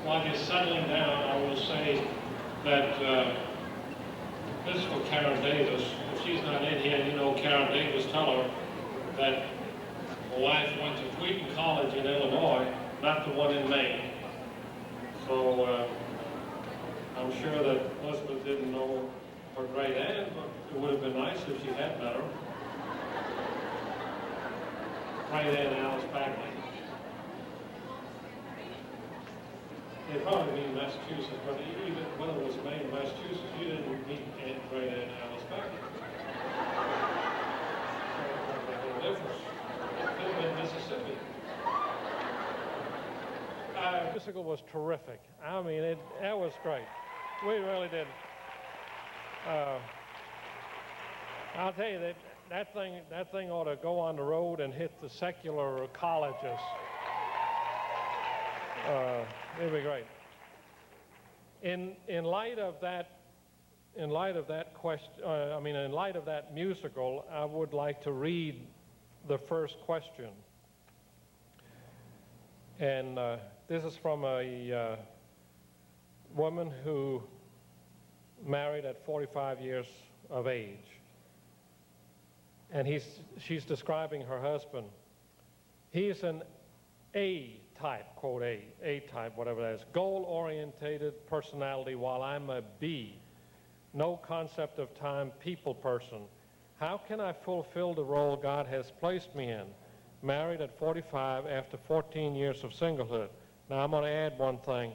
while you're settling down, I will say that this is for Karen Davis. If she's not in here, you know Karen Davis, tell her that my wife went to Wheaton College in Illinois, not the one in Maine. So I'm sure that Elizabeth didn't know her great aunt, but it would have been nice if she had met her. Great aunt Alice Bagley. They probably mean Massachusetts, but even when it was Maine, Massachusetts, you didn't meet great aunt Alice Bagley. So it would make a difference. It could have been Mississippi. The musical was terrific. I mean, that was great. We really did. I'll tell you that thing ought to go on the road and hit the secular colleges. It'd be great. In light of that musical, I would like to read the first question. And this is from a woman who married at 45 years of age. And she's describing her husband. He's an A-type, quote A-type, whatever that is, goal-orientated personality, while I'm a B, no concept of time, people person. How can I fulfill the role God has placed me in? Married at 45 after 14 years of singlehood. Now I'm going to add one thing.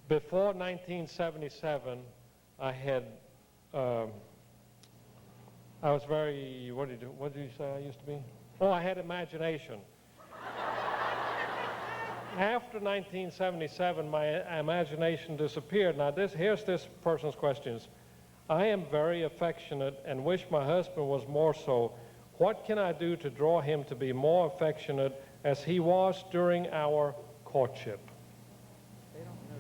Before 1977, I was very, what did you say I used to be? Oh, I had imagination. After 1977, my imagination disappeared. Now here's this person's questions. I am very affectionate and wish my husband was more so. What can I do to draw him to be more affectionate as he was during our courtship? They don't know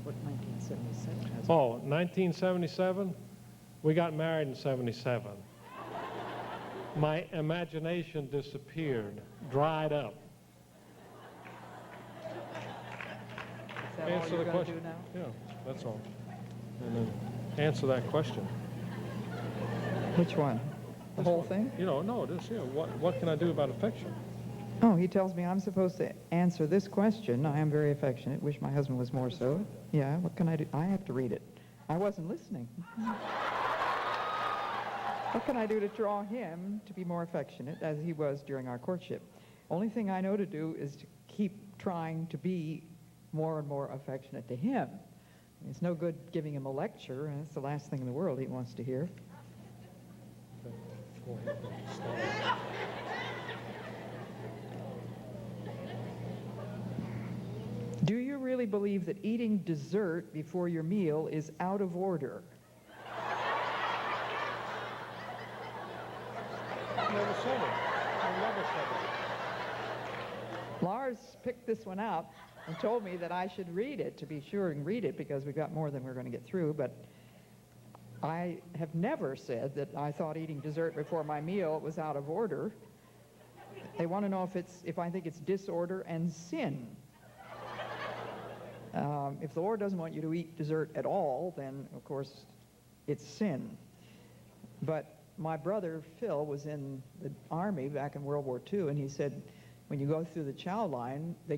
what 1977 has. Oh, 1977? We got married in 77. My imagination disappeared, dried up. Is that all you're going to do now? Yeah, that's all. And then answer that question. Which one? The whole thing? You know, no, this, what can I do about affection? Oh, he tells me I'm supposed to answer this question. I am very affectionate. Wish my husband was more so. Yeah, what can I do? I have to read it. I wasn't listening. What can I do to draw him to be more affectionate as he was during our courtship? Only thing I know to do is to keep trying to be more and more affectionate to him. It's no good giving him a lecture, and it's the last thing in the world he wants to hear. Go ahead and start. Do you really believe that eating dessert before your meal is out of order? Never said it. I never said it. Lars picked this one up and told me that I should read it, to be sure and read it, because we've got more than we're going to get through, but I have never said that I thought eating dessert before my meal was out of order. They want to know if I think it's disorder and sin. If the Lord doesn't want you to eat dessert at all, then, of course, it's sin. But my brother, Phil, was in the Army back in World War II, and he said, when you go through the chow line, they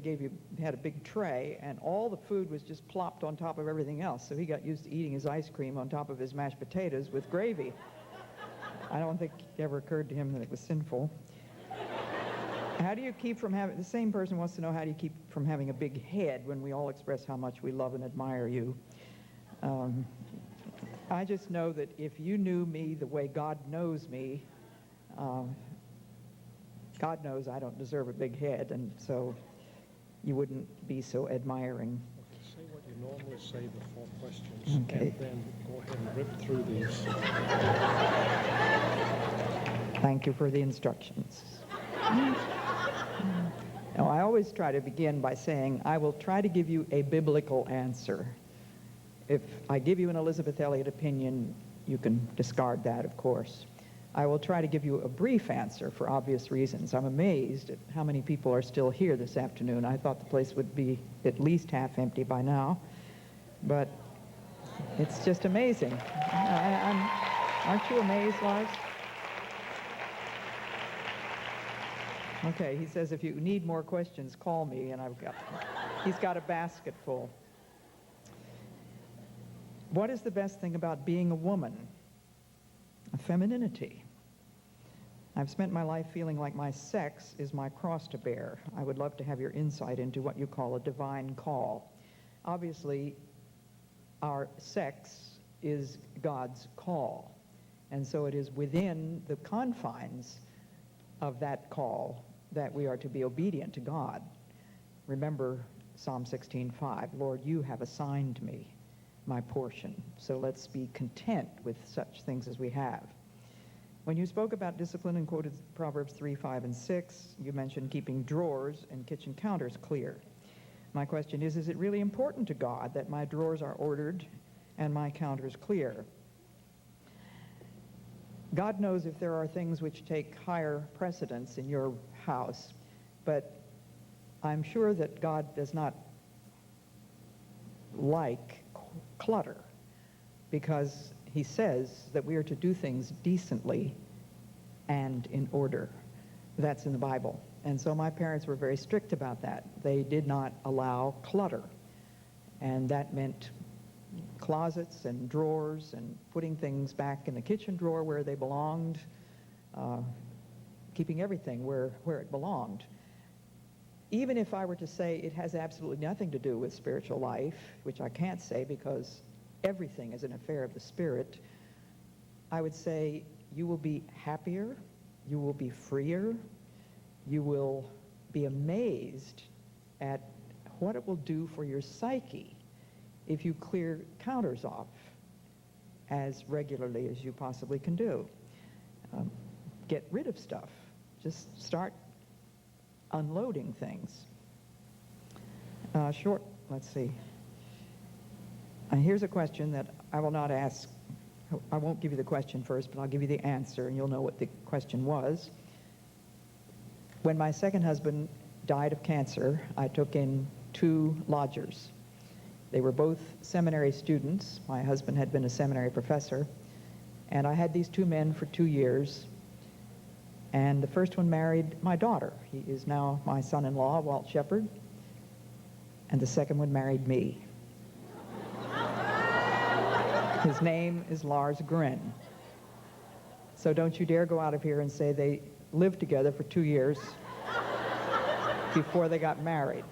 had a big tray, and all the food was just plopped on top of everything else. So he got used to eating his ice cream on top of his mashed potatoes with gravy. I don't think it ever occurred to him that it was sinful. How do you keep from having, the same person wants to know, how do you keep from having a big head when we all express how much we love and admire you? I just know that if you knew me the way God knows me, God knows I don't deserve a big head, and so you wouldn't be so admiring. Okay, say what you normally say before questions, okay, and then go ahead and rip through these. Thank you for the instructions. Now, I always try to begin by saying, I will try to give you a biblical answer. If I give you an Elisabeth Elliot opinion, you can discard that, of course. I will try to give you a brief answer for obvious reasons. I'm amazed at how many people are still here this afternoon. I thought the place would be at least half empty by now, but it's just amazing. Aren't you amazed, Lars? Okay, he says if you need more questions, call me, and he's got a basket full. What is the best thing about being a woman? Femininity. I've spent my life feeling like my sex is my cross to bear. I would love to have your insight into what you call a divine call. Obviously, our sex is God's call, and so it is within the confines of that call that we are to be obedient to God. Remember Psalm 16:5, Lord, you have assigned me my portion. So let's be content with such things as we have. When you spoke about discipline and quoted Proverbs 3, 5, and 6, you mentioned keeping drawers and kitchen counters clear. My question is it really important to God that my drawers are ordered and my counters clear? God knows if there are things which take higher precedence in your house, but I'm sure that God does not like clutter, because he says that we are to do things decently and in order. That's in the Bible. And so my parents were very strict about that. They did not allow clutter. And that meant closets and drawers and putting things back in the kitchen drawer where they belonged, keeping everything where it belonged. Even if I were to say it has absolutely nothing to do with spiritual life, which I can't say because everything is an affair of the Spirit, I would say you will be happier, you will be freer, you will be amazed at what it will do for your psyche if you clear counters off as regularly as you possibly can do. Get rid of stuff. Just start unloading things. Let's see. Here's a question that I will not ask. I won't give you the question first, but I'll give you the answer, and you'll know what the question was. When my second husband died of cancer, I took in 2 lodgers. They were both seminary students. My husband had been a seminary professor, and I had these 2 men for 2 years. And the first one married my daughter. He is now my son-in-law, Walt Shepard. And the second one married me. His name is Lars Grin. So don't you dare go out of here and say they lived together for 2 years before they got married.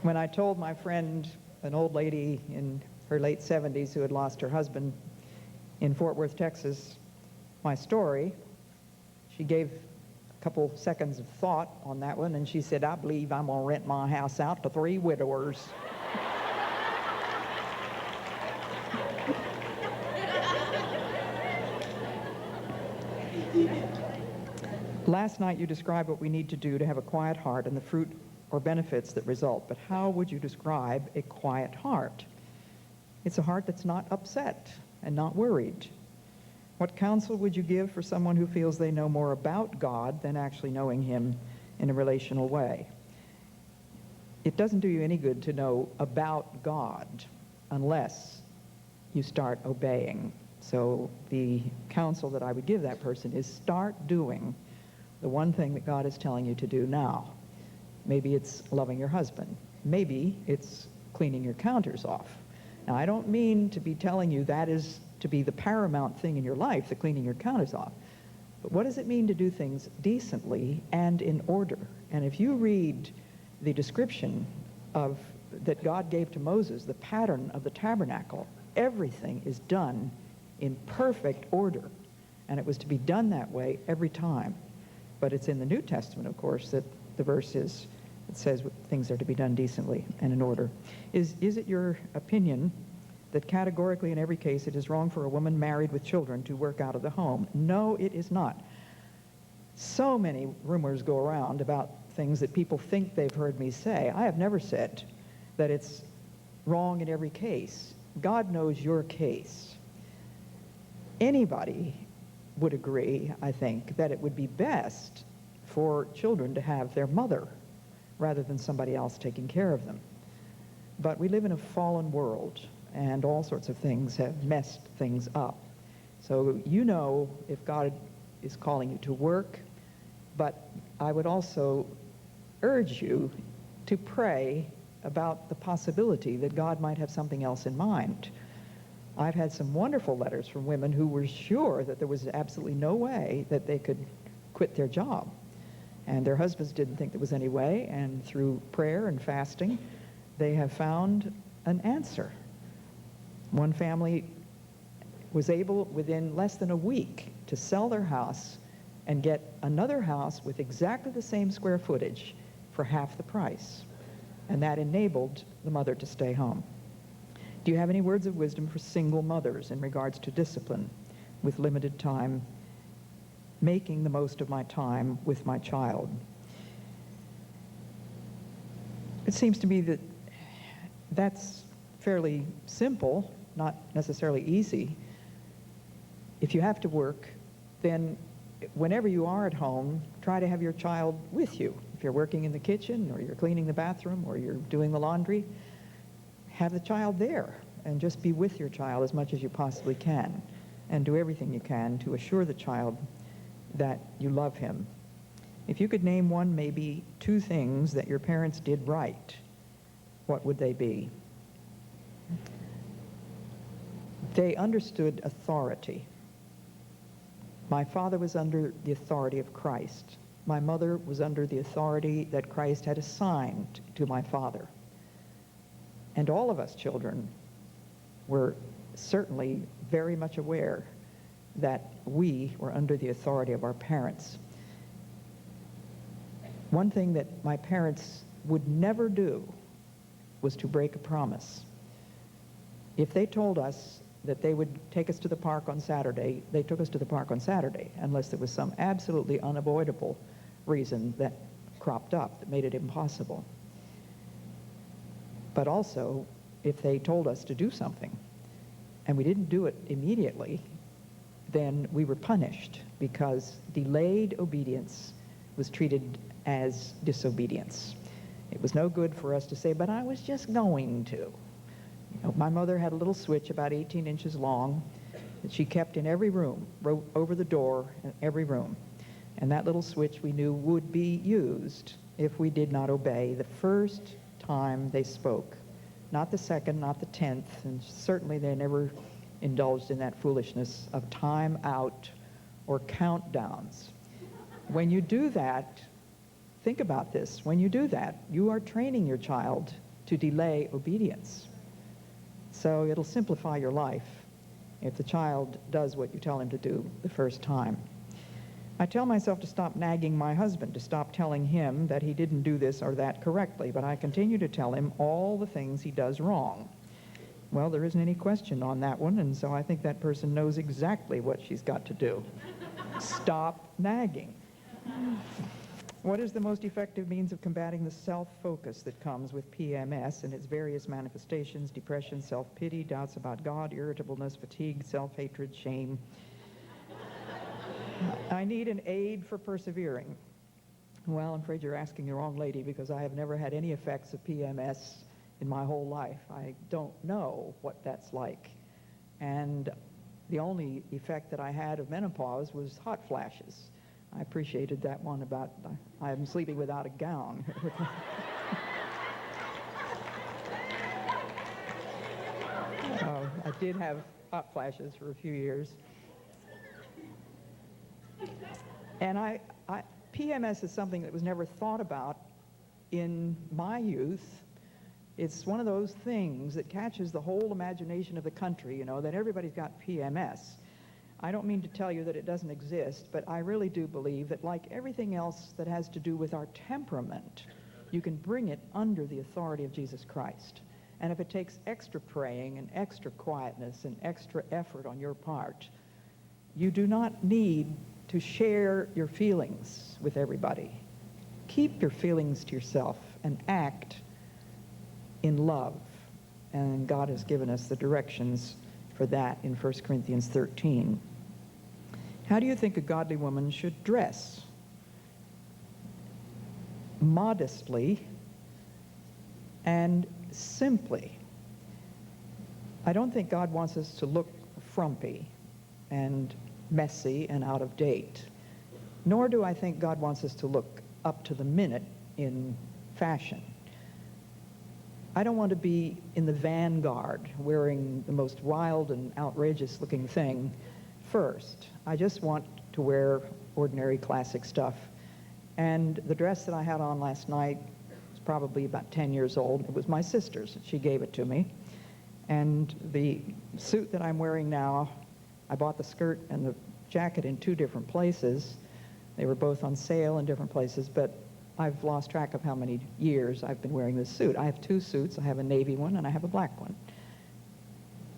When I told my friend, an old lady in her late 70s who had lost her husband in Fort Worth, Texas, my story, she gave a couple seconds of thought on that one, and she said, I believe I'm going to rent my house out to 3 widowers. Last night you described what we need to do to have a quiet heart and the fruit or benefits that result, but how would you describe a quiet heart? It's a heart that's not upset and not worried. What counsel would you give for someone who feels they know more about God than actually knowing him in a relational way? It doesn't do you any good to know about God unless you start obeying. So the counsel that I would give that person is start doing the one thing that God is telling you to do now. Maybe it's loving your husband. Maybe it's cleaning your counters off. Now, I don't mean to be telling you that is to be the paramount thing in your life, the cleaning your counters off. But what does it mean to do things decently and in order? And if you read the description that God gave to Moses, the pattern of the tabernacle, everything is done in perfect order. And it was to be done that way every time. But it's in the New Testament, of course, that the verse is, it says things are to be done decently and in order. Is it your opinion that categorically in every case it is wrong for a woman married with children to work out of the home? No, it is not. So many rumors go around about things that people think they've heard me say. I have never said that it's wrong in every case. God knows your case. anybody would agree, I think, that it would be best for children to have their mother rather than somebody else taking care of them. But we live in a fallen world, and all sorts of things have messed things up. So you know if God is calling you to work, but I would also urge you to pray about the possibility that God might have something else in mind. I've had some wonderful letters from women who were sure that there was absolutely no way that they could quit their job. And their husbands didn't think there was any way, and through prayer and fasting, they have found an answer. One family was able, within less than a week, to sell their house and get another house with exactly the same square footage for half the price. And that enabled the mother to stay home. Do you have any words of wisdom for single mothers in regards to discipline with limited time, making the most of my time with my child? It seems to me that that's fairly simple, not necessarily easy. If you have to work, then whenever you are at home, try to have your child with you. If you're working in the kitchen, or you're cleaning the bathroom, or you're doing the laundry, have the child there and just be with your child as much as you possibly can, and do everything you can to assure the child that you love him. If you could name one, maybe two things that your parents did right, what would they be? They understood authority. My father was under the authority of Christ. My mother was under the authority that Christ had assigned to my father. And all of us children were certainly very much aware that we were under the authority of our parents. One thing that my parents would never do was to break a promise. If they told us that they would take us to the park on Saturday, they took us to the park on Saturday, unless there was some absolutely unavoidable reason that cropped up that made it impossible. But also, if they told us to do something and we didn't do it immediately, then we were punished, because delayed obedience was treated as disobedience. It was no good for us to say, but I was just going to. You know, my mother had a little switch about 18 inches long that she kept in every room, over the door in every room. And that little switch we knew would be used if we did not obey the first time they spoke. Not the second, not the 10th, and certainly they never indulged in that foolishness of time out or countdowns. When you do that, think about this. When you do that, you are training your child to delay obedience. So it'll simplify your life if the child does what you tell him to do the first time. I tell myself to stop nagging my husband, to stop telling him that he didn't do this or that correctly, but I continue to tell him all the things he does wrong. Well, there isn't any question on that one, and so I think that person knows exactly what she's got to do. Stop nagging. What is the most effective means of combating the self-focus that comes with PMS and its various manifestations: depression, self-pity, doubts about God, irritableness, fatigue, self-hatred, shame? I need an aid for persevering. Well, I'm afraid you're asking the wrong lady, because I have never had any effects of PMS in my whole life. I don't know what that's like. And the only effect that I had of menopause was hot flashes. I appreciated that one about I'm sleeping without a gown. I did have hot flashes for a few years. And PMS is something that was never thought about in my youth. It's one of those things that catches the whole imagination of the country, you know, that everybody's got PMS. I don't mean to tell you that it doesn't exist, but I really do believe that, like everything else that has to do with our temperament, you can bring it under the authority of Jesus Christ. And if it takes extra praying and extra quietness and extra effort on your part, you do not need to share your feelings with everybody. Keep your feelings to yourself and act in love. And God has given us the directions for that in 1 Corinthians 13. How do you think a godly woman should dress? Modestly and simply. I don't think God wants us to look frumpy and messy and out of date, nor do I think God wants us to look up to the minute in fashion. I don't want to be in the vanguard wearing the most wild and outrageous looking thing first. I just want to wear ordinary classic stuff. And the dress that I had on last night was probably about 10 years old. It was my sister's. She gave it to me. And the suit that I'm wearing now, I bought the skirt and the jacket in 2 different places. They were both on sale in different places, but I've lost track of how many years I've been wearing this suit. I have 2 suits. I have a navy one and I have a black one.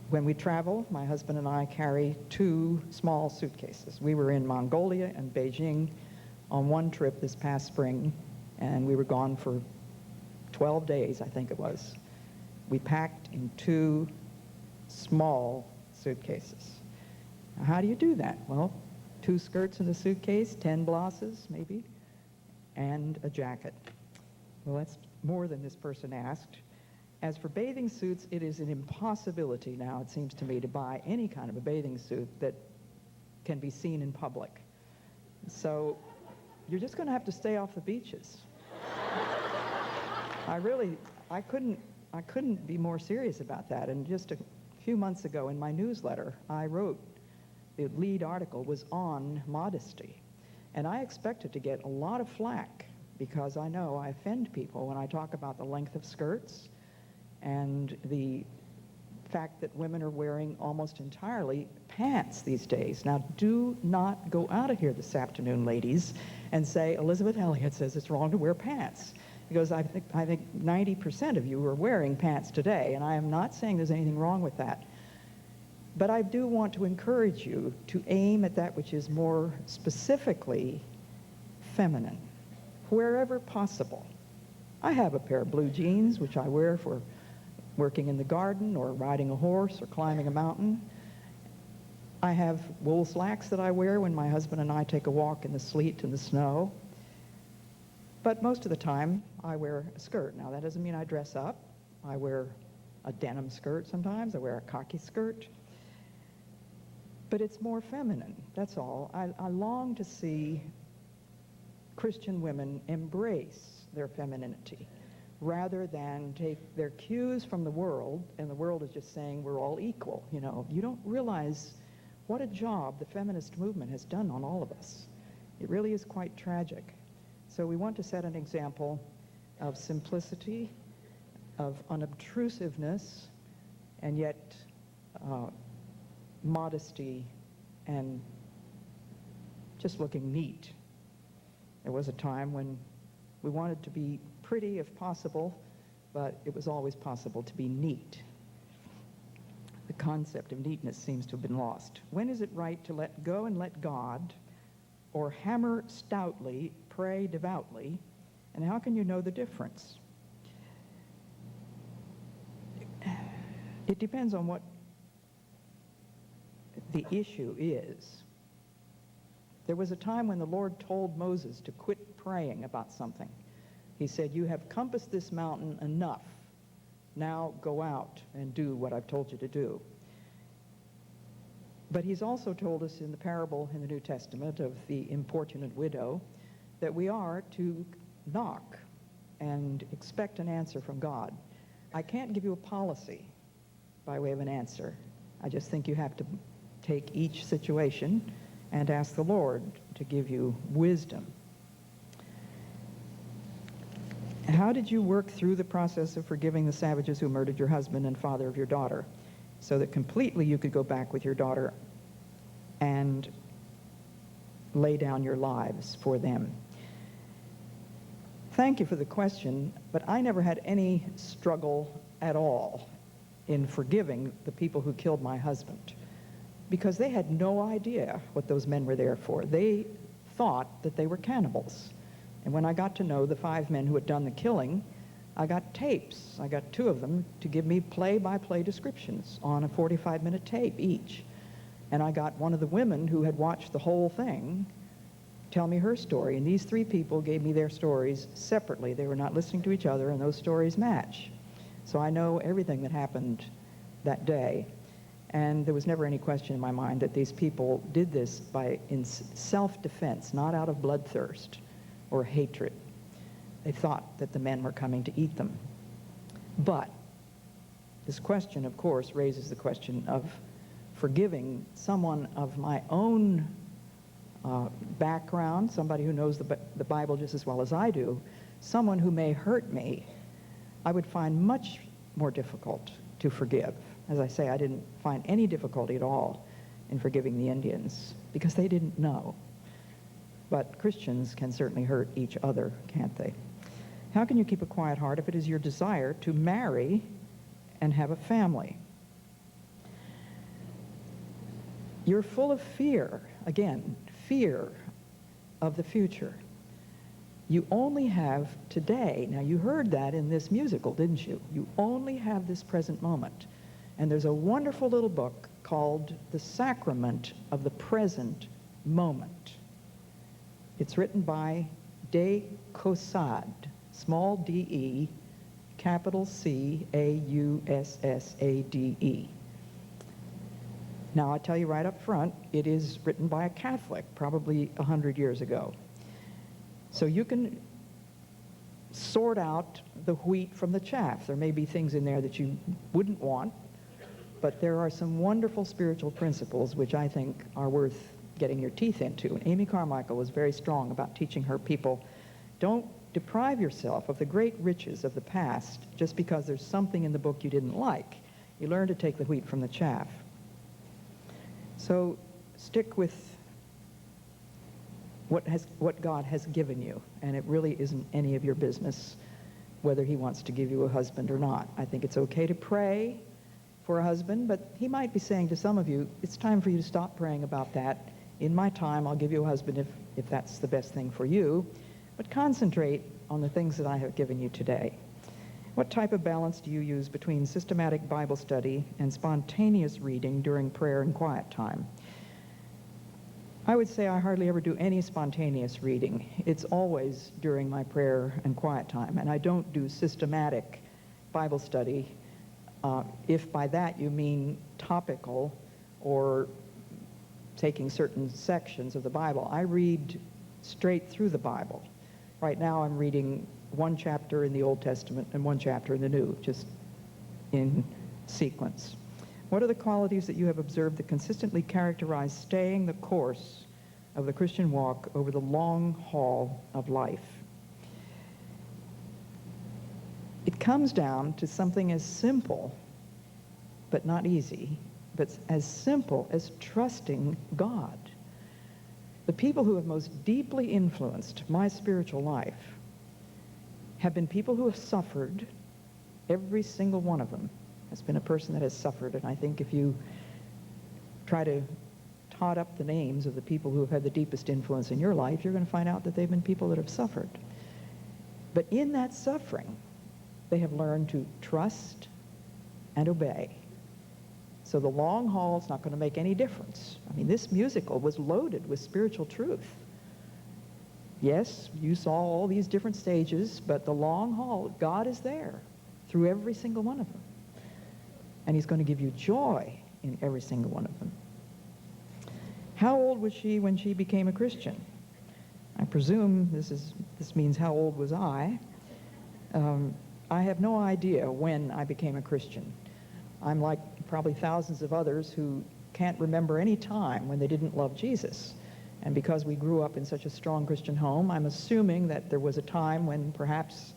When we travel, my husband and I carry 2 small suitcases. We were in Mongolia and Beijing on one trip this past spring, and we were gone for 12 days, I think it was. We packed in 2 small suitcases. Now, how do you do that? Well, 2 skirts in the suitcase, 10 blouses maybe, and a jacket. Well, that's more than this person asked. As for bathing suits, it is an impossibility now, it seems to me, to buy any kind of a bathing suit that can be seen in public. So you're just going to have to stay off the beaches. I couldn't be more serious about that. And just a few months ago in my newsletter, I wrote, the lead article was on modesty. And I expected to get a lot of flack because I know I offend people when I talk about the length of skirts and the fact that women are wearing almost entirely pants these days. Now, do not go out of here this afternoon, ladies, and say, Elisabeth Elliot says it's wrong to wear pants. Because I think 90% of you are wearing pants today, and I am not saying there's anything wrong with that. But I do want to encourage you to aim at that which is more specifically feminine, wherever possible. I have a pair of blue jeans, which I wear for working in the garden or riding a horse or climbing a mountain. I have wool slacks that I wear when my husband and I take a walk in the sleet and the snow. But most of the time, I wear a skirt. Now, that doesn't mean I dress up. I wear a denim skirt sometimes. I wear a khaki skirt. But it's more feminine, that's all. I long to see Christian women embrace their femininity rather than take their cues from the world, and the world is just saying we're all equal. You know, you don't realize what a job the feminist movement has done on all of us. It really is quite tragic. So we want to set an example of simplicity, of unobtrusiveness, and yet modesty and just looking neat. There was a time when we wanted to be pretty if possible, but it was always possible to be neat. The concept of neatness seems to have been lost. When is it right to let go and let God, or hammer stoutly, pray devoutly, and how can you know the difference? It depends on what the issue is. There was a time when the Lord told Moses to quit praying about something. He said, you have compassed this mountain enough. Now go out and do what I've told you to do. But he's also told us in the parable in the New Testament of the importunate widow that we are to knock and expect an answer from God. I can't give you a policy by way of an answer. I just think you have to take each situation and ask the Lord to give you wisdom. How did you work through the process of forgiving the savages who murdered your husband and father of your daughter so that completely you could go back with your daughter and lay down your lives for them? Thank you for the question, but I never had any struggle at all in forgiving the people who killed my husband because they had no idea what those men were there for. They thought that they were cannibals. And when I got to know the 5 men who had done the killing, I got tapes. I got 2 of them to give me play-by-play descriptions on a 45-minute tape each. And I got one of the women who had watched the whole thing tell me her story. And these 3 people gave me their stories separately. They were not listening to each other, and those stories match. So I know everything that happened that day. And there was never any question in my mind that these people did this in self-defense, not out of bloodthirst or hatred. They thought that the men were coming to eat them. But this question, of course, raises the question of forgiving someone of my own background, somebody who knows the Bible just as well as I do, someone who may hurt me. I would find much more difficult to forgive. As I say, I didn't find any difficulty at all in forgiving the Indians because they didn't know. But Christians can certainly hurt each other, can't they? How can you keep a quiet heart if it is your desire to marry and have a family? You're full of fear, again, fear of the future. You only have today. Now, you heard that in this musical, didn't you? You only have this present moment. And there's a wonderful little book called The Sacrament of the Present Moment. It's written by de Caussade, small d-e, capital C-A-U-S-S-A-D-E. Now, I tell you right up front, it is written by a Catholic, probably 100 years ago. So you can sort out the wheat from the chaff. There may be things in there that you wouldn't want, but there are some wonderful spiritual principles which I think are worth getting your teeth into. And Amy Carmichael was very strong about teaching her people, don't deprive yourself of the great riches of the past just because there's something in the book you didn't like. You learn to take the wheat from the chaff. So stick with what God has given you, and it really isn't any of your business whether he wants to give you a husband or not. I think it's okay to pray for a husband, but he might be saying to some of you, it's time for you to stop praying about that. In my time, I'll give you a husband if that's the best thing for you, but concentrate on the things that I have given you today. What type of balance do you use between systematic Bible study and spontaneous reading during prayer and quiet time? I would say I hardly ever do any spontaneous reading. It's always during my prayer and quiet time, and I don't do systematic Bible study, if by that you mean topical or taking certain sections of the Bible. I read straight through the Bible. Right now I'm reading 1 chapter in the Old Testament and 1 chapter in the New, just in sequence. What are the qualities that you have observed that consistently characterize staying the course of the Christian walk over the long haul of life? It comes down to something as simple, but not easy, but as simple as trusting God. The people who have most deeply influenced my spiritual life have been people who have suffered. Every single one of them has been a person that has suffered, and I think if you try to tot up the names of the people who have had the deepest influence in your life, you're going to find out that they've been people that have suffered. But in that suffering, they have learned to trust and obey. So the long haul is not going to make any difference. I mean, this musical was loaded with spiritual truth. Yes, you saw all these different stages, but the long haul, God is there through every single one of them. And he's going to give you joy in every single one of them. How old was she when she became a Christian? I presume this means how old was I? I have no idea when I became a Christian. I'm like probably thousands of others who can't remember any time when they didn't love Jesus. And because we grew up in such a strong Christian home, I'm assuming that there was a time when perhaps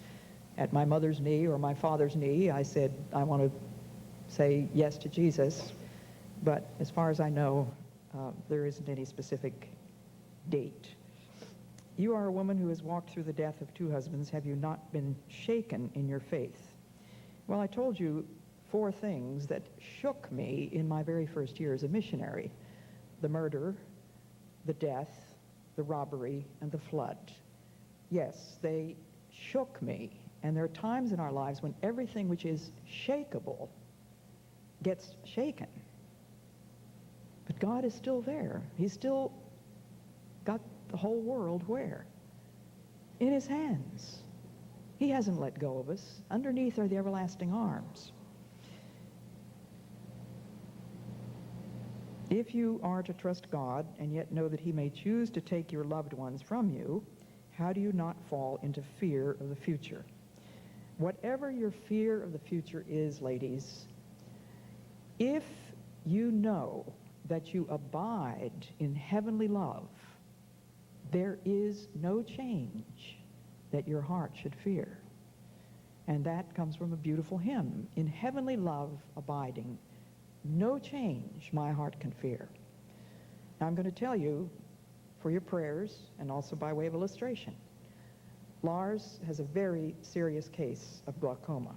at my mother's knee or my father's knee, I said, I want to say yes to Jesus. But as far as I know, there isn't any specific date. You are a woman who has walked through the death of 2 husbands. Have you not been shaken in your faith? Well, I told you 4 things that shook me in my very first year as a missionary: the murder, the death, the robbery, and the flood. Yes, they shook me And there are times in our lives when everything which is shakeable gets shaken. But God is still there. He's still got the whole world where? In his hands. He hasn't let go of us. Underneath are the everlasting arms. If you are to trust God and yet know that he may choose to take your loved ones from you, how do you not fall into fear of the future? Whatever your fear of the future is, ladies, if you know that you abide in heavenly love, there is no change that your heart should fear. And that comes from a beautiful hymn. In heavenly love abiding, no change my heart can fear. Now I'm going to tell you, for your prayers and also by way of illustration, Lars has a very serious case of glaucoma.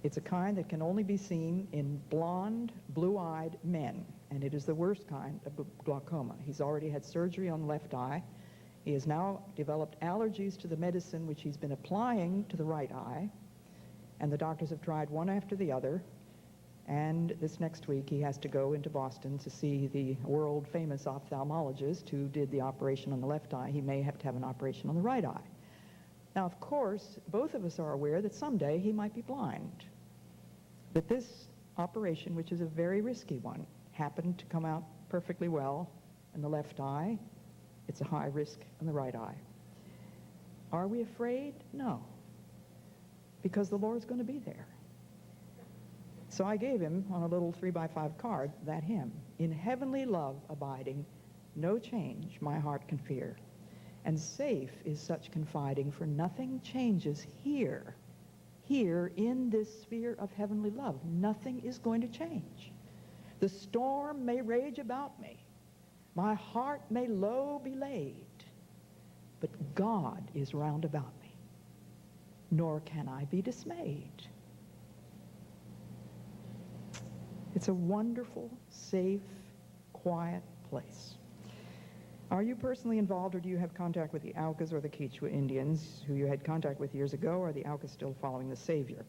It's a kind that can only be seen in blonde, blue-eyed men, and it is the worst kind of glaucoma. He's already had surgery on the left eye. He has now developed allergies to the medicine which he's been applying to the right eye, and the doctors have tried one after the other, and this next week he has to go into Boston to see the world-famous ophthalmologist who did the operation on the left eye. He may have to have an operation on the right eye. Now, of course, both of us are aware that someday he might be blind, that this operation, which is a very risky one, happened to come out perfectly well in the left eye. It's a high risk in the right eye. Are we afraid? No, because the Lord's going to be there. So I gave him, on a little 3x5 card, that hymn. In heavenly love abiding, no change my heart can fear. And safe is such confiding, for nothing changes here. Here, in this sphere of heavenly love, nothing is going to change. The storm may rage about me. My heart may low be laid. But God is round about me. Nor can I be dismayed. It's a wonderful, safe, quiet place. Are you personally involved, or do you have contact with the Aucas or the Quechua Indians who you had contact with years ago, or are the Aucas still following the Savior?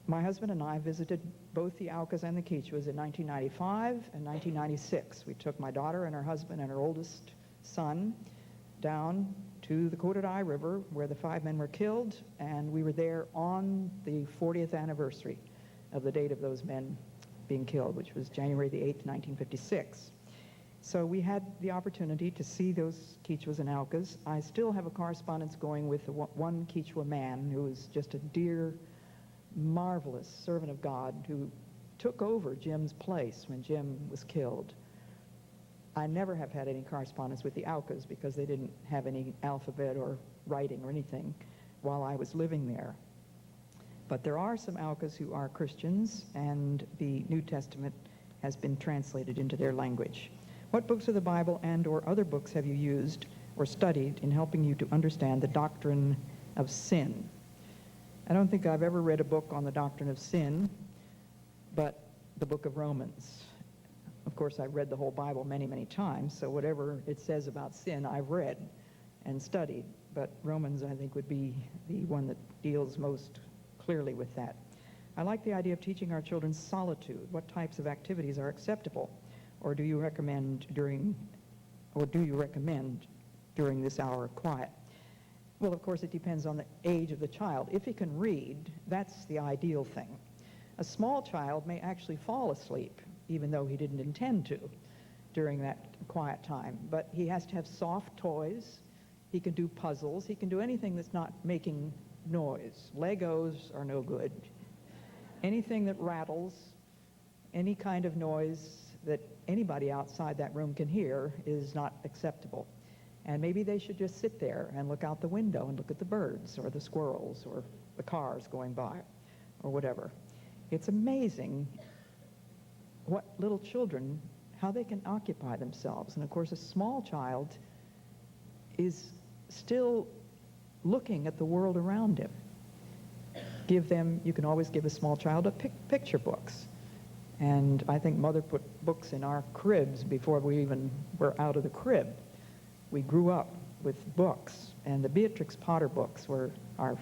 My husband and I visited both the Aucas and the Quechuas in 1995 and 1996. We took my daughter and her husband and her oldest son down to the Korodai River where the 5 men were killed, and we were there on the 40th anniversary of the date of those men being killed, which was January the 8th, 1956. So we had the opportunity to see those Quechuas and Aucas. I still have a correspondence going with the one Quechua man who was just a dear, marvelous servant of God who took over Jim's place when Jim was killed. I never have had any correspondence with the Aucas because they didn't have any alphabet or writing or anything while I was living there. But there are some Aucas who are Christians, and the New Testament has been translated into their language. What books of the Bible and or other books have you used or studied in helping you to understand the doctrine of sin? I don't think I've ever read a book on the doctrine of sin, but the book of Romans. Of course, I've read the whole Bible many, many times, so whatever it says about sin, I've read and studied. But Romans, I think, would be the one that deals most clearly with that. I like the idea of teaching our children solitude. What types of activities are acceptable? Or do you recommend during this hour of quiet? Well, of course, it depends on the age of the child. If he can read, that's the ideal thing. A small child may actually fall asleep, even though he didn't intend to, during that quiet time. But he has to have soft toys. He can do puzzles. He can do anything that's not making noise. Legos are no good. Anything that rattles, any kind of noise that anybody outside that room can hear is not acceptable. And maybe they should just sit there and look out the window and look at the birds or the squirrels or the cars going by or whatever. It's amazing what little children, how they can occupy themselves. And of course, a small child is still looking at the world around him. You can always give a small child picture books. And I think Mother put books in our cribs before we even were out of the crib. We grew up with books, and the Beatrix Potter books were our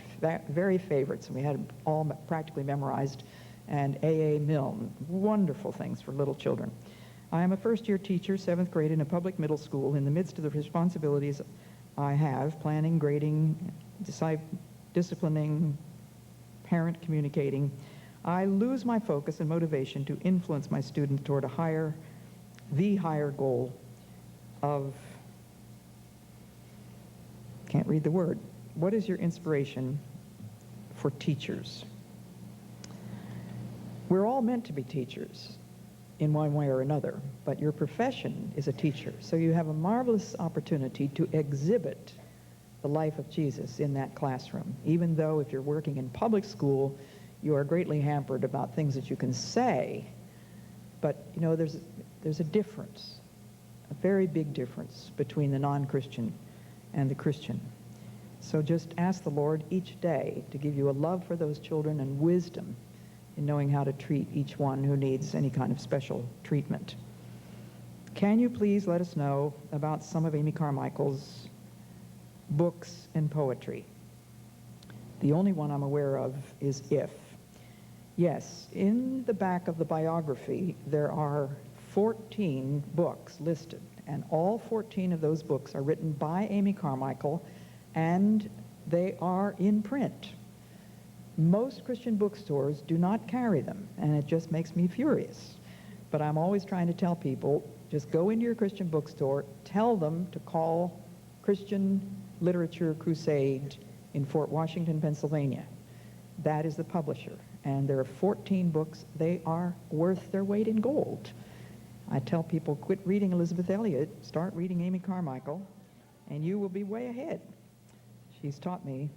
very favorites, and we had them all practically memorized, and A.A. Milne, wonderful things for little children. I am a first-year teacher, 7th grade, in a public middle school. In the midst of the responsibilities I have, planning, grading, disciplining, parent communicating, I lose my focus and motivation to influence my students toward the higher goal of, can't read the word. What is your inspiration for teachers? We're all meant to be teachers in one way or another, but your profession is a teacher, so you have a marvelous opportunity to exhibit the life of Jesus in that classroom, even though if you're working in public school, you are greatly hampered about things that you can say. But, you know, there's a difference, a very big difference between the non-Christian and the Christian. So just ask the Lord each day to give you a love for those children and wisdom in knowing how to treat each one who needs any kind of special treatment. Can you please let us know about some of Amy Carmichael's books and poetry? The only one I'm aware of is If. Yes, in the back of the biography, there are 14 books listed, and all 14 of those books are written by Amy Carmichael, and they are in print. Most Christian bookstores do not carry them, and it just makes me furious. But I'm always trying to tell people, just go into your Christian bookstore, tell them to call Christian Literature Crusade in Fort Washington, Pennsylvania. That is the publisher. And there are 14 books. They are worth their weight in gold. I tell people, quit reading Elisabeth Elliot, start reading Amy Carmichael, and you will be way ahead. She's taught me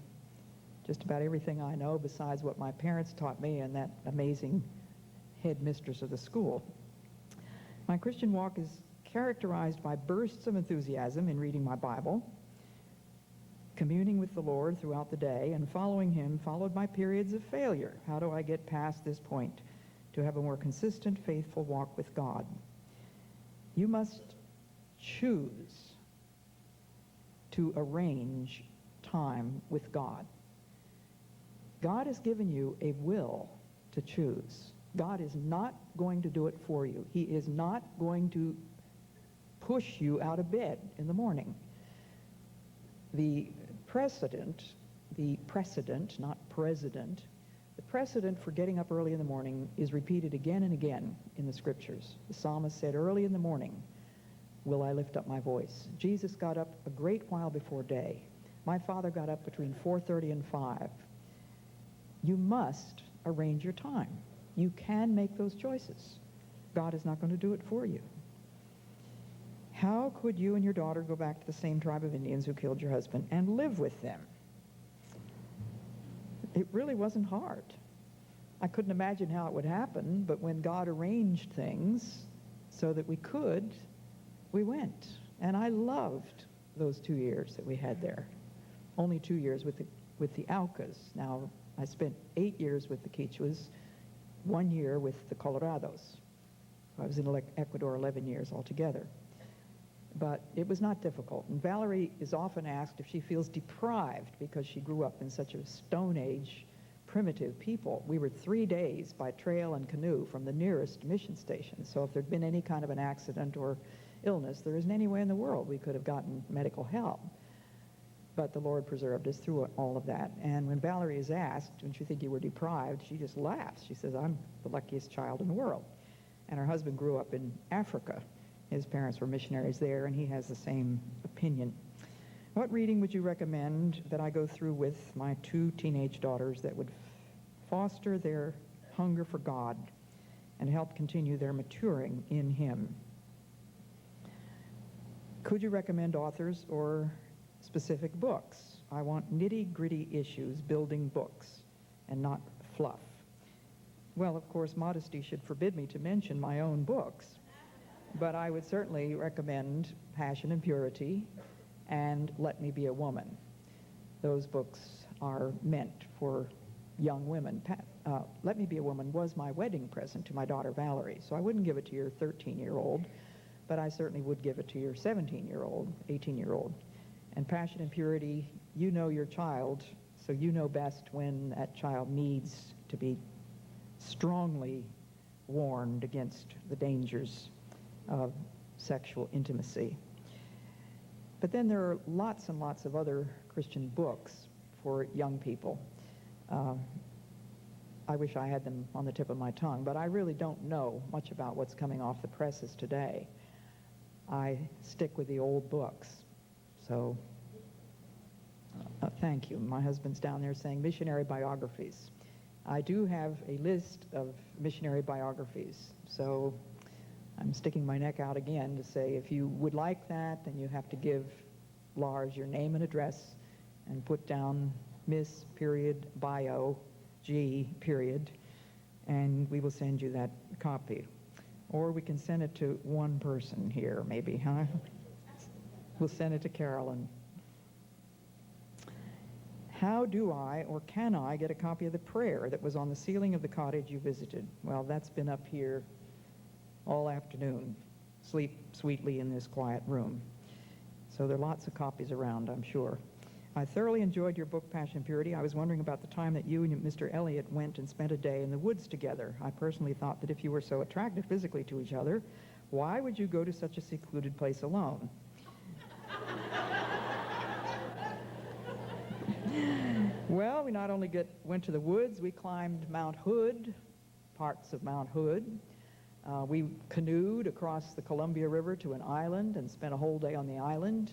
just about everything I know besides what my parents taught me and that amazing headmistress of the school. My Christian walk is characterized by bursts of enthusiasm in reading my Bible, communing with the Lord throughout the day, and following him, followed by periods of failure. How do I get past this point to have a more consistent, faithful walk with God? You must choose to arrange time with God. God has given you a will to choose. God is not going to do it for you. He is not going to push you out of bed in the morning. The precedent, not president, the precedent for getting up early in the morning is repeated again and again in the scriptures. The psalmist said, early in the morning will I lift up my voice. Jesus got up a great while before day. My father got up between 4:30 and 5. You must arrange your time. You can make those choices. God is not going to do it for you. How could you and your daughter go back to the same tribe of Indians who killed your husband and live with them? It really wasn't hard. I couldn't imagine how it would happen, but when God arranged things so that we could, we went. And I loved those 2 years that we had there. Only 2 years with the Aucas. Now, I spent 8 years with the Quichuas, 1 year with the Colorados. I was in Ecuador 11 years altogether. But it was not difficult. And Valerie is often asked if she feels deprived because she grew up in such a Stone Age primitive people. We were 3 days by trail and canoe from the nearest mission station. So if there'd been any kind of an accident or illness, there isn't any way in the world we could have gotten medical help. But the Lord preserved us through all of that. And when Valerie is asked, don't you think you were deprived, she just laughs. She says, I'm the luckiest child in the world. And her husband grew up in Africa. His parents were missionaries there, and he has the same opinion. What reading would you recommend that I go through with my 2 teenage daughters that would foster their hunger for God and help continue their maturing in him? Could you recommend authors or specific books? I want nitty-gritty issues, building books, and not fluff. Well, of course, modesty should forbid me to mention my own books, but I would certainly recommend Passion and Purity and Let Me Be a Woman. Those books are meant for young women. Let Me Be a Woman was my wedding present to my daughter Valerie, so I wouldn't give it to your 13-year-old, but I certainly would give it to your 17-year-old, 18-year-old. And passion and purity, you know your child, so you know best when that child needs to be strongly warned against the dangers of sexual intimacy. But then there are lots and lots of other Christian books for young people. I wish I had them on the tip of my tongue, but I really don't know much about what's coming off the presses today. I stick with the old books. So, thank you. My husband's down there saying Missionary Biographies. I do have a list of missionary biographies, so I'm sticking my neck out again to say if you would like that, then you have to give Lars your name and address and put down Miss period bio G period, and we will send you that copy. Or we can send it to one person here, maybe, huh? We'll send it to Carolyn. How do I, or can I, get a copy of the prayer that was on the ceiling of the cottage you visited? Well, that's been up here all afternoon. Sleep sweetly in this quiet room. So there are lots of copies around, I'm sure. I thoroughly enjoyed your book, Passion and Purity. I was wondering about the time that you and Mr. Elliot went and spent a day in the woods together. I personally thought that if you were so attracted physically to each other, why would you go to such a secluded place alone? Well, we not only went to the woods, we climbed Mount Hood, parts of Mount Hood. We canoed across the Columbia River to an island and spent a whole day on the island.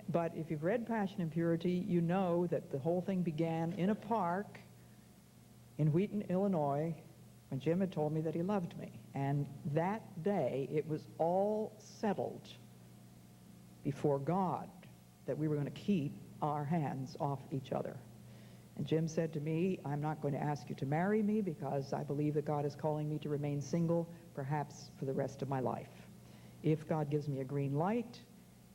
But if you've read Passion and Purity, you know that the whole thing began in a park in Wheaton, Illinois, when Jim had told me that he loved me. And that day, it was all settled before God that we were going to keep our hands off each other. And Jim said to me, I'm not going to ask you to marry me because I believe that God is calling me to remain single, perhaps for the rest of my life. If God gives me a green light,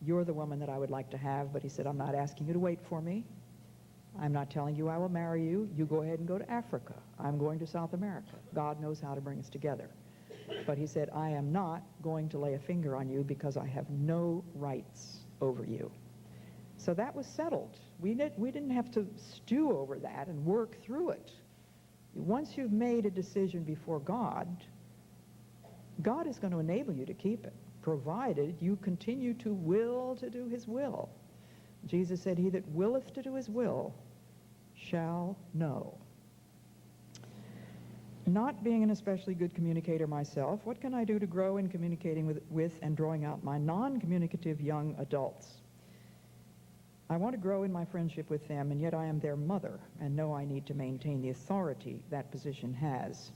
you're the woman that I would like to have. But he said, I'm not asking you to wait for me. I'm not telling you I will marry you. You go ahead and go to Africa. I'm going to South America. God knows how to bring us together. But he said, I am not going to lay a finger on you because I have no rights over you. So that was settled. We didn't have to stew over that and work through it. Once you've made a decision before God, God is going to enable you to keep it, provided you continue to will to do his will. Jesus said, he that willeth to do his will shall know. Not being an especially good communicator myself, what can I do to grow in communicating with and drawing out my non-communicative young adults? I want to grow in my friendship with them, and yet I am their mother and know I need to maintain the authority that position has.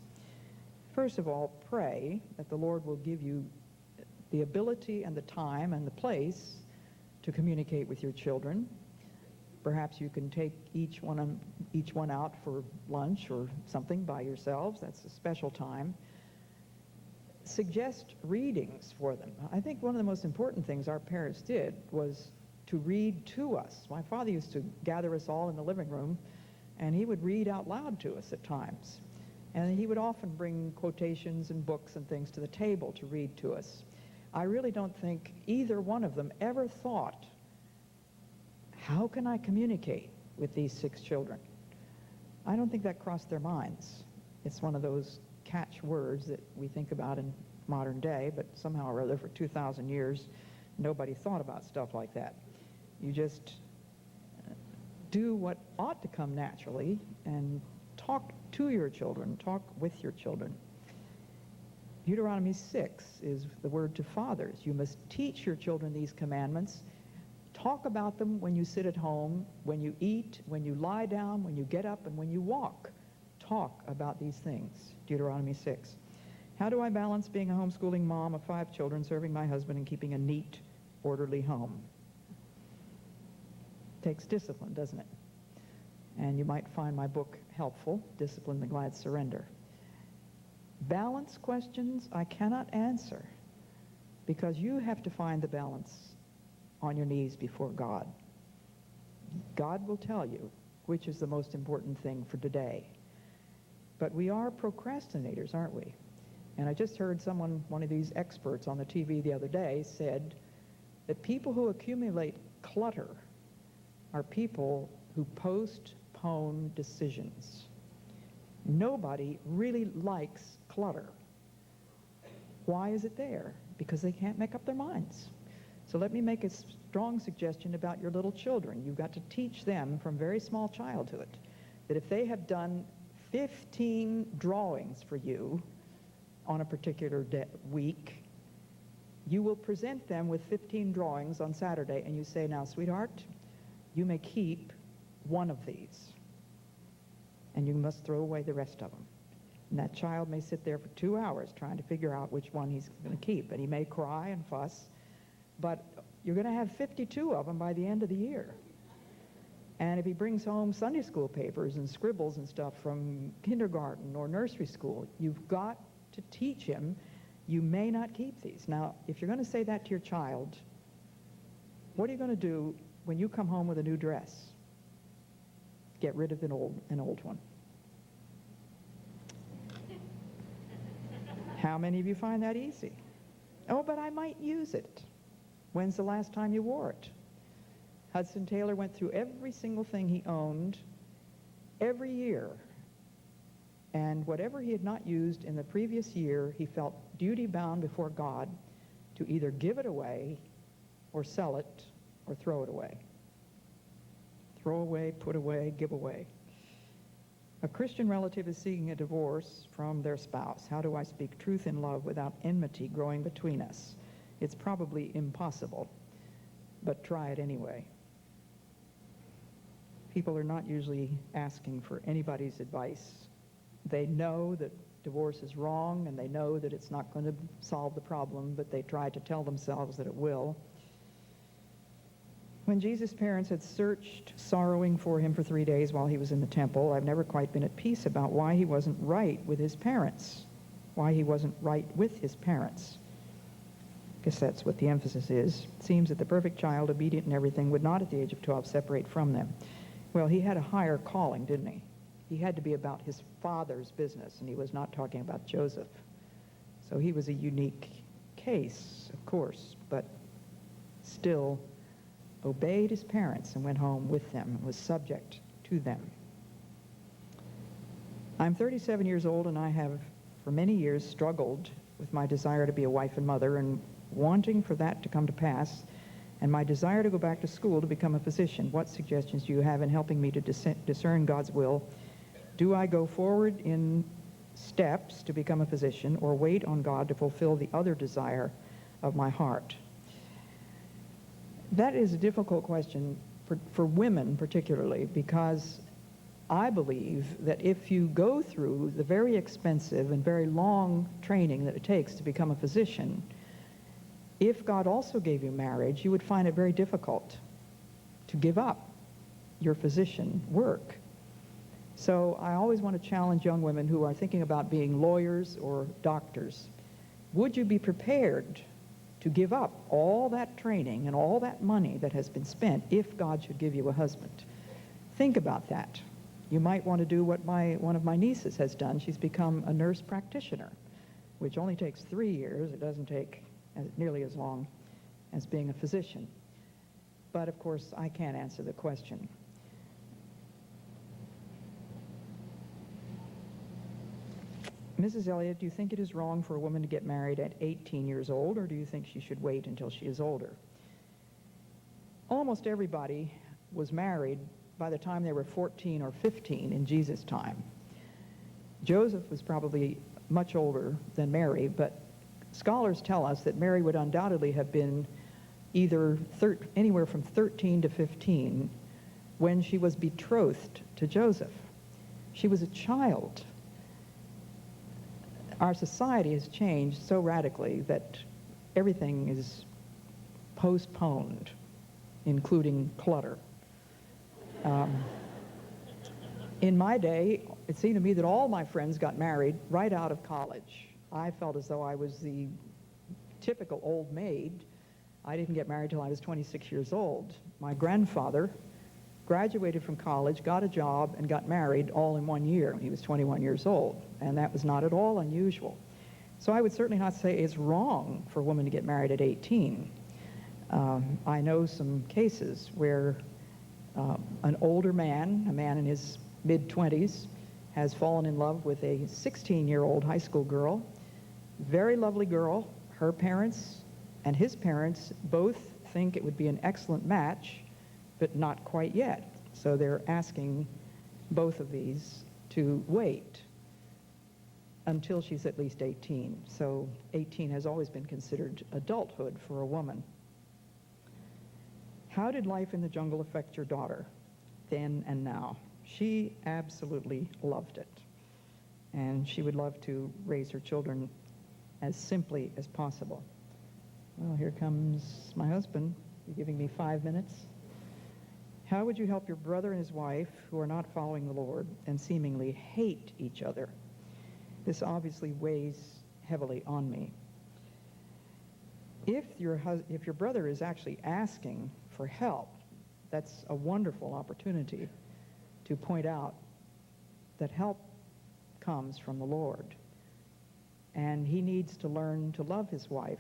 First of all, pray that the Lord will give you the ability and the time and the place to communicate with your children. Perhaps you can take each one out for lunch or something by yourselves. That's a special time. Suggest readings for them. I think one of the most important things our parents did was to read to us. My father used to gather us all in the living room, and he would read out loud to us at times. And he would often bring quotations and books and things to the table to read to us. I really don't think either one of them ever thought, how can I communicate with these 6 children? I don't think that crossed their minds. It's one of those catch words that we think about in modern day, but somehow or other for 2,000 years, nobody thought about stuff like that. You just do what ought to come naturally and talk to your children, talk with your children. Deuteronomy 6 is the word to fathers. You must teach your children these commandments. Talk about them when you sit at home, when you eat, when you lie down, when you get up, and when you walk. Talk about these things. Deuteronomy 6. How do I balance being a homeschooling mom of 5 children, serving my husband, and keeping a neat, orderly home? Takes discipline, doesn't it? And you might find my book helpful, Discipline, the Glad Surrender. Balance questions I cannot answer because you have to find the balance on your knees before God. God will tell you which is the most important thing for today. But we are procrastinators, aren't we? And I just heard one of these experts on the TV the other day said that people who accumulate clutter are people who postpone decisions. Nobody really likes clutter. Why is it there? Because they can't make up their minds. So let me make a strong suggestion about your little children. You've got to teach them from very small childhood that if they have done 15 drawings for you on a particular week, you will present them with 15 drawings on Saturday, and you say, now, sweetheart, you may keep one of these, and you must throw away the rest of them. And that child may sit there for 2 hours trying to figure out which one he's going to keep, and he may cry and fuss, but you're going to have 52 of them by the end of the year. And if he brings home Sunday school papers and scribbles and stuff from kindergarten or nursery school, you've got to teach him, you may not keep these. Now, if you're going to say that to your child, what are you going to do when you come home with a new dress? Get rid of an old one. How many of you find that easy? Oh, but I might use it. When's the last time you wore it? Hudson Taylor went through every single thing he owned every year. And whatever he had not used in the previous year, he felt duty-bound before God to either give it away or sell it or throw it away. Throw away, put away, give away. A Christian relative is seeking a divorce from their spouse. How do I speak truth in love without enmity growing between us? It's probably impossible, but try it anyway. People are not usually asking for anybody's advice. They know that divorce is wrong, and they know that it's not going to solve the problem, but they try to tell themselves that it will. When Jesus' parents had searched, sorrowing for him for 3 days while he was in the temple, I've never quite been at peace about why he wasn't right with his parents. Why he wasn't right with his parents. I guess that's what the emphasis is. It seems that the perfect child, obedient in everything, would not at the age of 12 separate from them. Well, he had a higher calling, didn't he? He had to be about his father's business, and he was not talking about Joseph. So he was a unique case, of course, but still obeyed his parents and went home with them and was subject to them. I'm 37 years old, and I have for many years struggled with my desire to be a wife and mother and wanting for that to come to pass, and my desire to go back to school to become a physician. What suggestions do you have in helping me to discern God's will? Do I go forward in steps to become a physician, or wait on God to fulfill the other desire of my heart? That is a difficult question for women particularly, because I believe that if you go through the very expensive and very long training that it takes to become a physician, if God also gave you marriage, you would find it very difficult to give up your physician work. So I always want to challenge young women who are thinking about being lawyers or doctors. Would you be prepared to give up all that training and all that money that has been spent if God should give you a husband? Think about that. You might want to do what one of my nieces has done. She's become a nurse practitioner, which only takes 3 years. It doesn't take nearly as long as being a physician. But of course, I can't answer the question. Mrs. Elliot, do you think it is wrong for a woman to get married at 18 years old, or do you think she should wait until she is older? Almost everybody was married by the time they were 14 or 15 in Jesus' time. Joseph was probably much older than Mary, but scholars tell us that Mary would undoubtedly have been either anywhere from 13 to 15 when she was betrothed to Joseph. She was a child. Our society has changed so radically that everything is postponed, including clutter. In my day, it seemed to me that all my friends got married right out of college. I felt as though I was the typical old maid. I didn't get married till I was 26 years old. My grandfather graduated from college, got a job, and got married all in 1 year when he was 21 years old, and that was not at all unusual. So I would certainly not say it's wrong for a woman to get married at 18. I know some cases where an older man, a man in his mid-20s, has fallen in love with a 16-year-old high school girl, very lovely girl. Her parents and his parents both think it would be an excellent match, but not quite yet. So they're asking both of these to wait until she's at least 18. So 18 has always been considered adulthood for a woman. How did life in the jungle affect your daughter then and now? She absolutely loved it. And she would love to raise her children as simply as possible. Well, here comes my husband. You're giving me 5 minutes. How would you help your brother and his wife who are not following the Lord and seemingly hate each other? This obviously weighs heavily on me. If your brother is actually asking for help, that's a wonderful opportunity to point out that help comes from the Lord. And he needs to learn to love his wife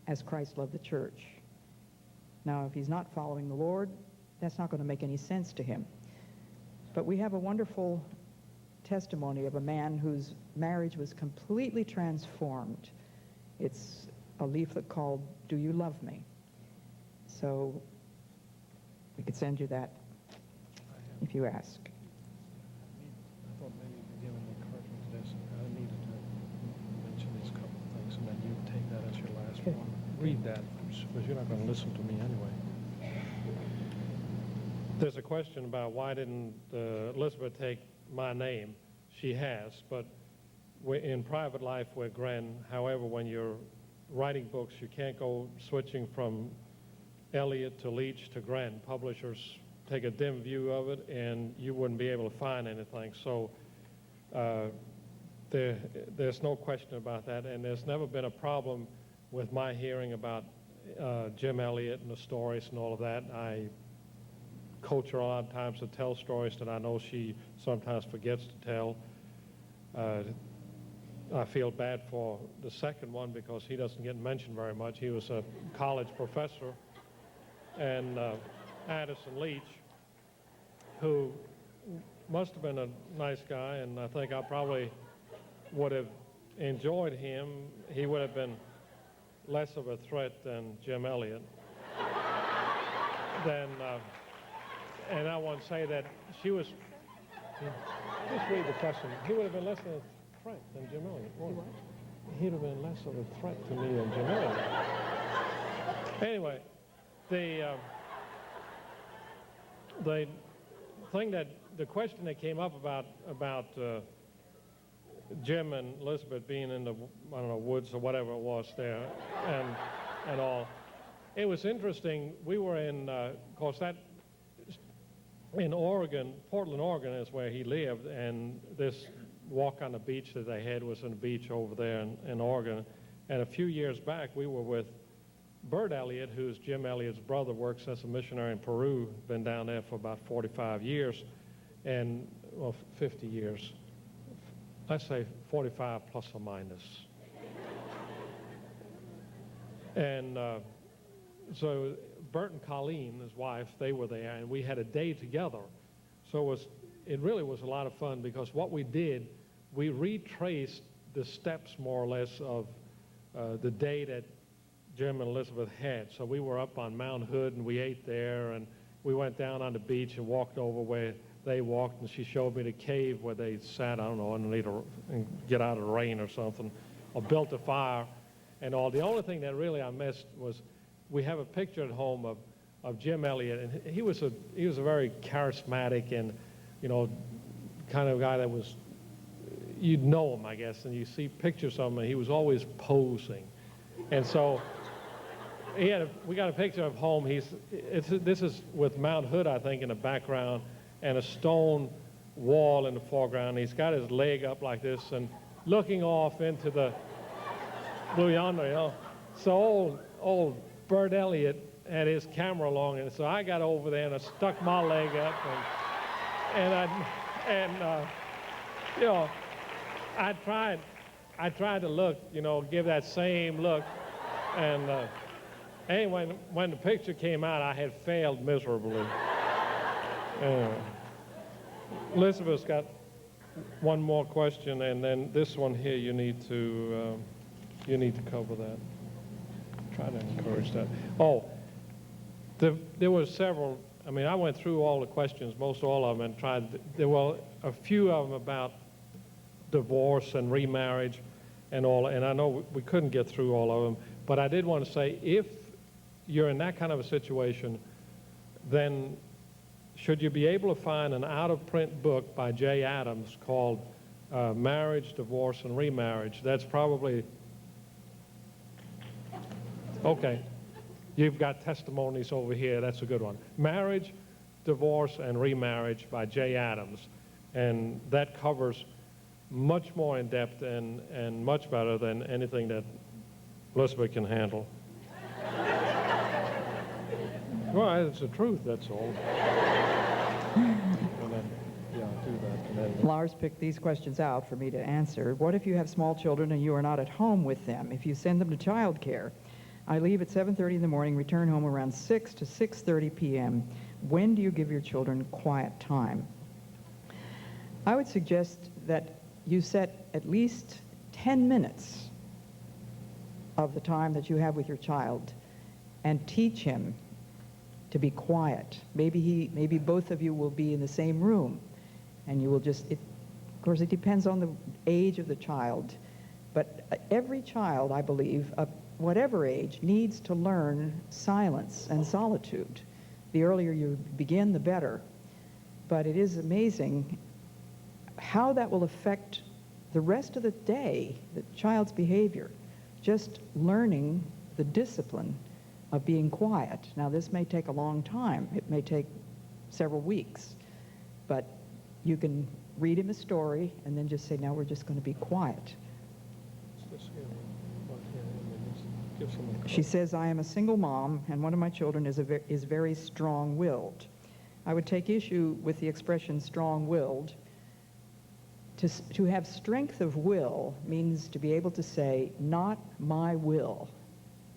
as Christ loved the church. Now, if he's not following the Lord, that's not going to make any sense to him. But we have a wonderful testimony of a man whose marriage was completely transformed. It's a leaflet called Do You Love Me? So we could send you that if you ask. I thought maybe given the encouragement to this, I needed to mention these couple of things, and then you take that as your last one. Read that, because you're not going to listen to me anyway. There's a question about why didn't Elisabeth take my name. She has, but in private life we're Gren. However, when you're writing books, you can't go switching from Elliot to Leach to Gren. Publishers take a dim view of it, and you wouldn't be able to find anything. So there's no question about that, and there's never been a problem with my hearing about Jim Elliot and the stories and all of that. I coach her a lot of times to tell stories that I know she sometimes forgets to tell. I feel bad for the second one because he doesn't get mentioned very much. He was a college professor, and Addison Leach, who must have been a nice guy, and I think I probably would have enjoyed him. He would have been less of a threat than Jim Elliot. And I want to say that she was, just read the question. He would have been less of a threat than Jim Elliot, wouldn't he? He'd have been less of a threat to me than Jim Elliot. Anyway, the thing that, the question that came up about Jim and Elisabeth being in the, I don't know, woods or whatever it was there, and all. It was interesting. We were in, of course, that in Oregon, Portland, Oregon is where he lived, and this walk on the beach that they had was on the beach over there in Oregon. And a few years back, we were with Bert Elliot, who's Jim Elliot's brother, works as a missionary in Peru, been down there for about 45 years, and, well, 50 years. Let's say 45 plus or minus. And so Bert and Colleen, his wife, they were there, and we had a day together. So it really was a lot of fun, because what we did, we retraced the steps more or less of the day that Jim and Elisabeth had. So we were up on Mount Hood, and we ate there, and we went down on the beach and walked over where they walked, and she showed me the cave where they sat, I don't know, underneath and get out of the rain or something, or built a fire and all. The only thing that really I missed was we have a picture at home of Jim Elliot, and he was a very charismatic and, you know, kind of guy that was, you'd know him, I guess, and you see pictures of him, and he was always posing. And so we got a picture of home. This is with Mount Hood, I think, in the background, and a stone wall in the foreground. He's got his leg up like this and looking off into the blue yonder, you know. So old Bert Elliot had his camera along, and so I got over there and I stuck my leg up, and you know, I tried to look, you know, give that same look, and Anyway, when the picture came out, I had failed miserably. Elizabeth's got one more question, and then this one here you need to cover that. Try to encourage that. Oh, there were several. I mean, I went through all the questions, most all of them, and tried. There were a few of them about divorce and remarriage and all, and I know we couldn't get through all of them, but I did want to say, if you're in that kind of a situation, then should you be able to find an out-of-print book by Jay Adams called Marriage, Divorce, and Remarriage? That's probably, okay, you've got testimonies over here, that's a good one. Marriage, Divorce, and Remarriage by Jay Adams, and that covers much more in depth and much better than anything that Elisabeth can handle. Well, it's the truth, that's all. And then, yeah, do that. And then, Lars picked these questions out for me to answer. What if you have small children and you are not at home with them? If you send them to child care, I leave at 7:30 in the morning, return home around 6 to 6:30 p.m. When do you give your children quiet time? I would suggest that you set at least 10 minutes of the time that you have with your child and teach him to be quiet. Maybe both of you will be in the same room, and you will just, of course it depends on the age of the child, but every child, I believe, of whatever age, needs to learn silence and solitude. The earlier you begin, the better. But it is amazing how that will affect the rest of the day, the child's behavior, just learning the discipline of being quiet. Now, this may take a long time. It may take several weeks. But you can read him a story and then just say, now we're just going to be quiet. She says, I am a single mom, and one of my children is very strong-willed. I would take issue with the expression strong-willed. To have strength of will means to be able to say, not my will,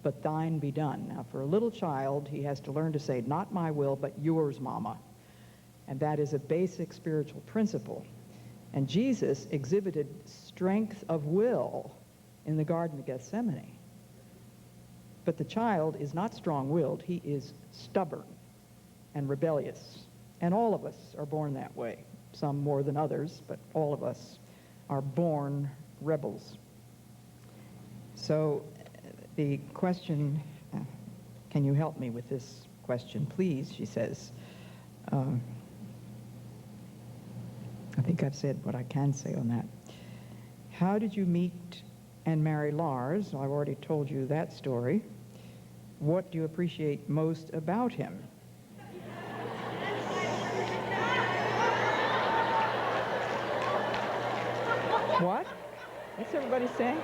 but thine be done. Now, for a little child, he has to learn to say, not my will, but yours, Mama. And that is a basic spiritual principle. And Jesus exhibited strength of will in the Garden of Gethsemane. But the child is not strong-willed. He is stubborn and rebellious. And all of us are born that way. Some more than others, but all of us are born rebels. So the question, can you help me with this question, please, she says. I think I've said what I can say on that. How did you meet and marry Lars? I've already told you that story. What do you appreciate most about him? What? What's everybody saying?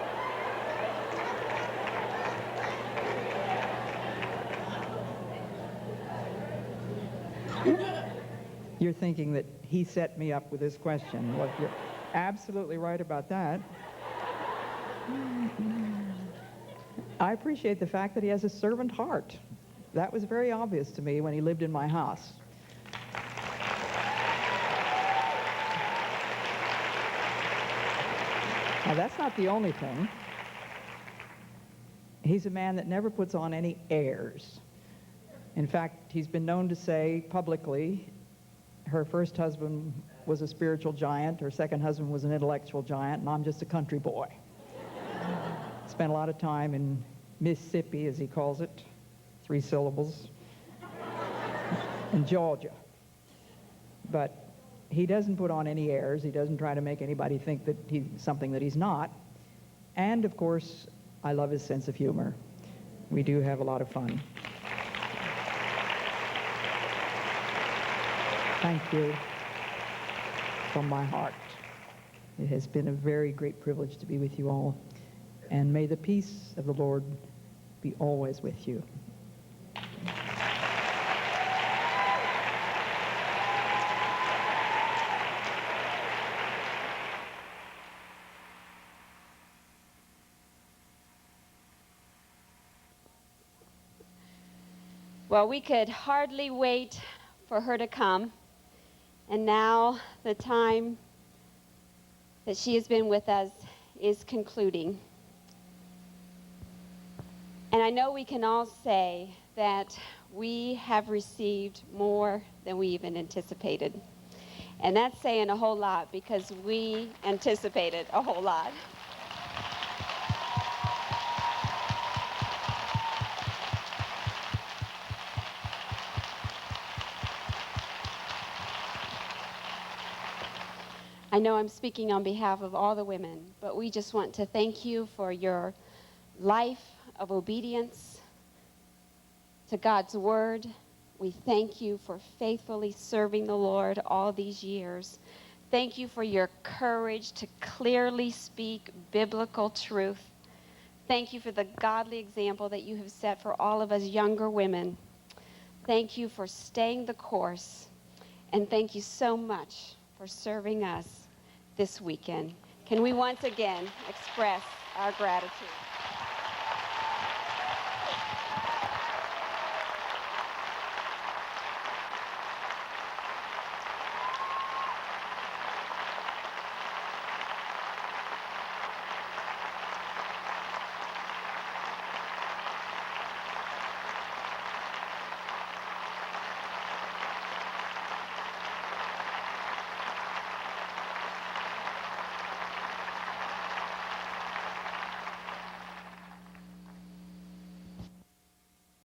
You're thinking that he set me up with this question. Well, you're absolutely right about that. I appreciate the fact that he has a servant heart. That was very obvious to me when he lived in my house. Now, that's not the only thing. He's a man that never puts on any airs. In fact, he's been known to say publicly, her first husband was a spiritual giant, her second husband was an intellectual giant, and I'm just a country boy. Spent a lot of time in Mississippi, as he calls it, 3 syllables, in Georgia. But he doesn't put on any airs. He doesn't try to make anybody think that he's something that he's not. And, of course, I love his sense of humor. We do have a lot of fun. Thank you from my heart. It has been a very great privilege to be with you all. And may the peace of the Lord be always with you. Well, we could hardly wait for her to come, and now the time that she has been with us is concluding. And I know we can all say that we have received more than we even anticipated. And that's saying a whole lot, because we anticipated a whole lot. I know I'm speaking on behalf of all the women, but we just want to thank you for your life of obedience to God's word. We thank you for faithfully serving the Lord all these years. Thank you for your courage to clearly speak biblical truth. Thank you for the godly example that you have set for all of us younger women. Thank you for staying the course, and thank you so much for serving us this weekend. Can we once again express our gratitude?